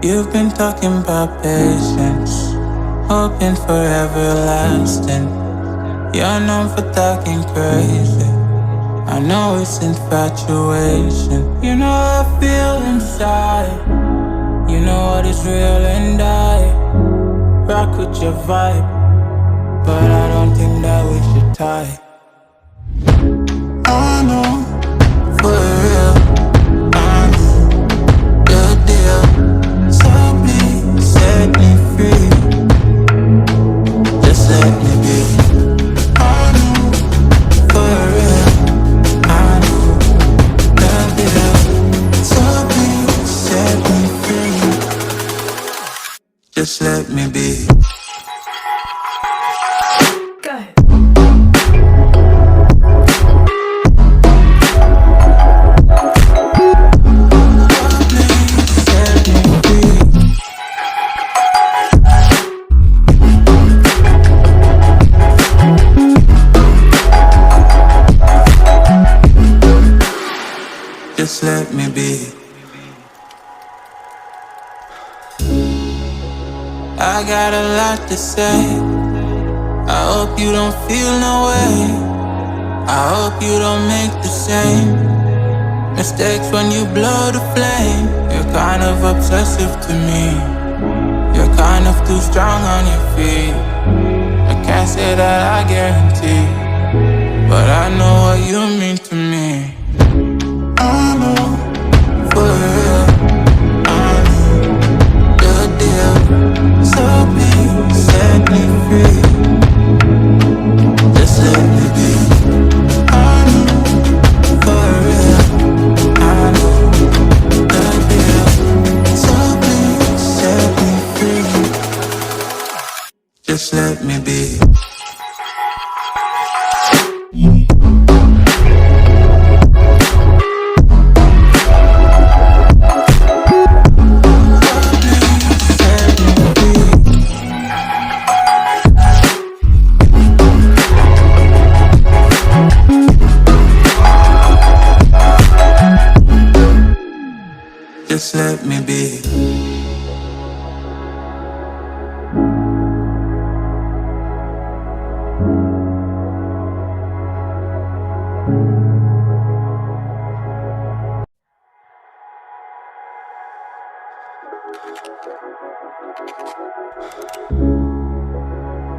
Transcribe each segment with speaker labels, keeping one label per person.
Speaker 1: You've been talking about patience, hoping for everlasting. You're known for talking crazy. I know it's infatuation. You know how I feel inside. You know what is real and I rock with your vibe, but I don't think that we should tie. I know, for real, I'm the deal. So please set me free. Just let me be. I know, for real, I'm the deal. So please set me free. Just let me be. Just let me be. I got a lot to say. I hope you don't feel no way. I hope you don't make the same mistakes when you blow the flame. You're kind of obsessive to me. You're kind of too strong on your feet. I can't say that I guarantee, but I know what you mean to me. I know, for real, I'm the deal. So please set me free. Just let me be. I know, for real, I'm the deal. So please set me free. Just let me be. Just let me be.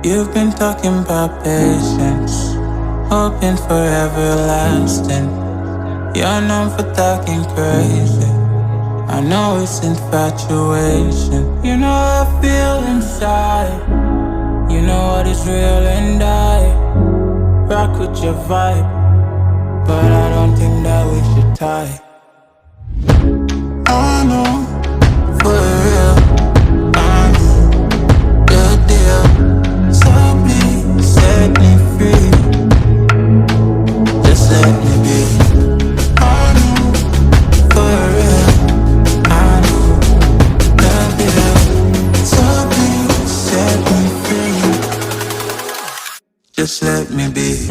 Speaker 1: You've been talking about patience, hoping for everlasting. You're known for talking crazy. I know it's infatuation. You know how I feel inside. You know what is real and I rock with your vibe, but I don't think that we should tie. I know, for real, I'm the deal. So please set me free. Just let me be. I know, for real, I'm the deal. So please set me free. Just let me be.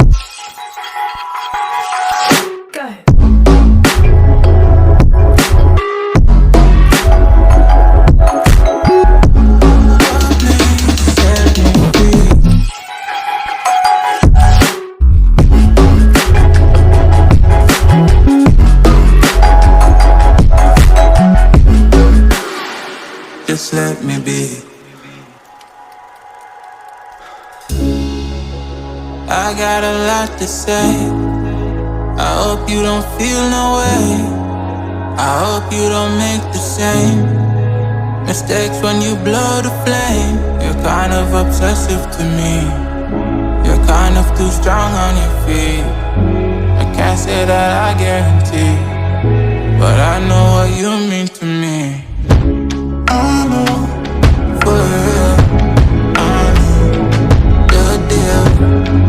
Speaker 1: Just let me be. I got a lot to say. I hope you don't feel no way. I hope you don't make the same mistakes when you blow the flame. You're kind of obsessive to me. You're kind of too strong on your feet. I can't say that I guarantee, but I know what you mean to me. I know, for real, I'm the deal.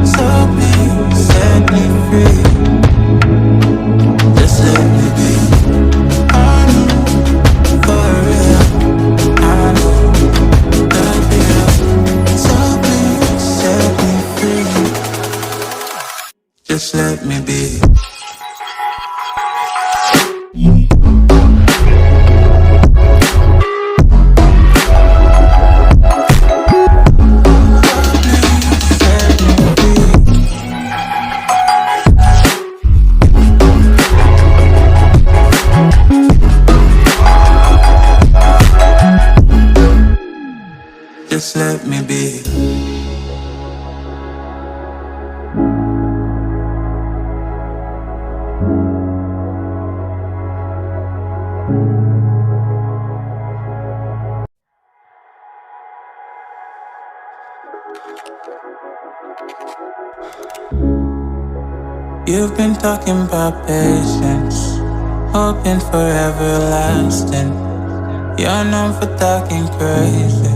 Speaker 1: So please set me free. Just let me be. I know, for real, I'm the deal. So please set me free. Just let me be. be. You've been talking about patience, hoping for everlasting. You're known for talking crazy.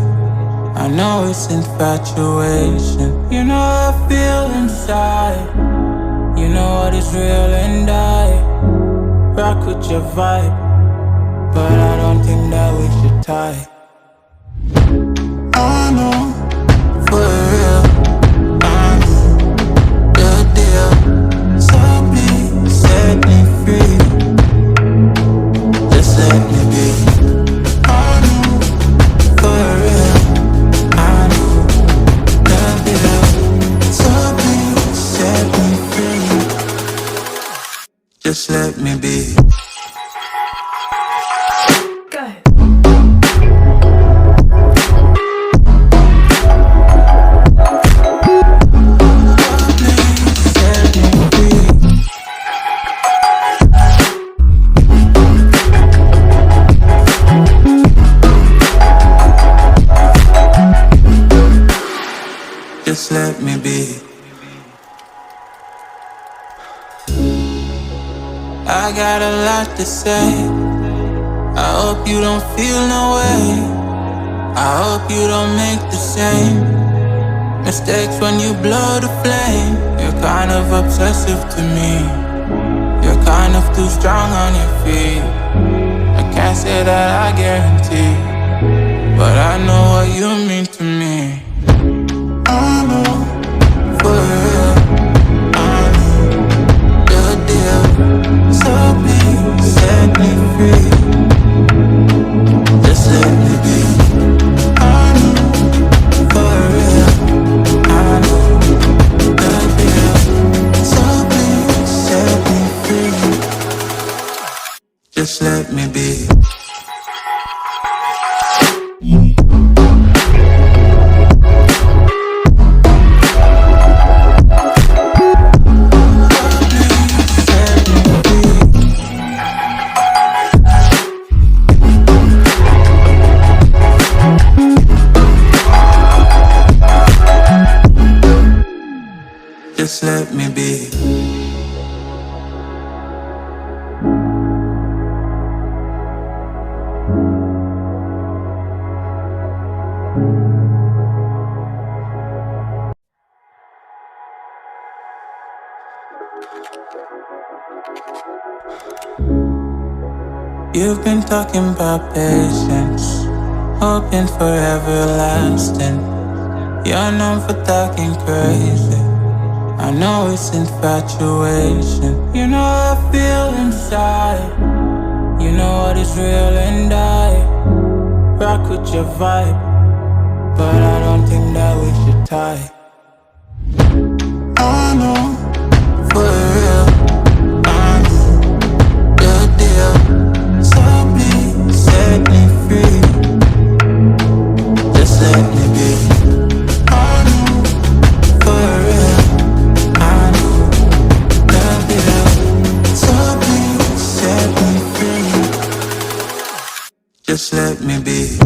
Speaker 1: I know it's infatuation. You know how I feel inside. You know what is real and I rock with your vibe, but I don't think that we should tie. I know, for real, I know the deal. So please set me free. Just let me be. I know, for real, I know the deal. So please set me free. Just let me be. Just let me be. I got a lot to say. I hope you don't feel no way. I hope you don't make the same mistakes when you blow the flame. You're kind of obsessive to me. You're kind of too strong on your feet. I can't say that I guarantee, but I know what you mean to me. I know, for real, I know the deal. So please set me free. Just let me be. I know, for real, I know the deal. So please set me free. Just let me be. Just let me be. You've been talking about patience, hoping for everlasting. You're known for talking crazy. I know it's infatuation. You know how I feel inside. You know what is real and I rock with your vibe, but I don't think that we should tie. I know, for real, I know the deal. So please set me free. Just let me be. I know, for real, just let me be.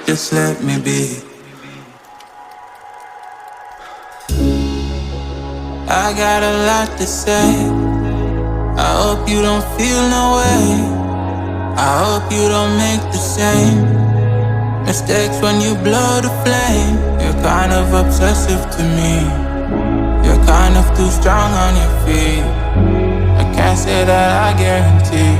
Speaker 1: Just let me be. I got a lot to say. I hope you don't feel no way. I hope you don't make the same mistakes when you blow the flame. You're kind of obsessive to me. You're kind of too strong on your feet. I can't say that I guarantee,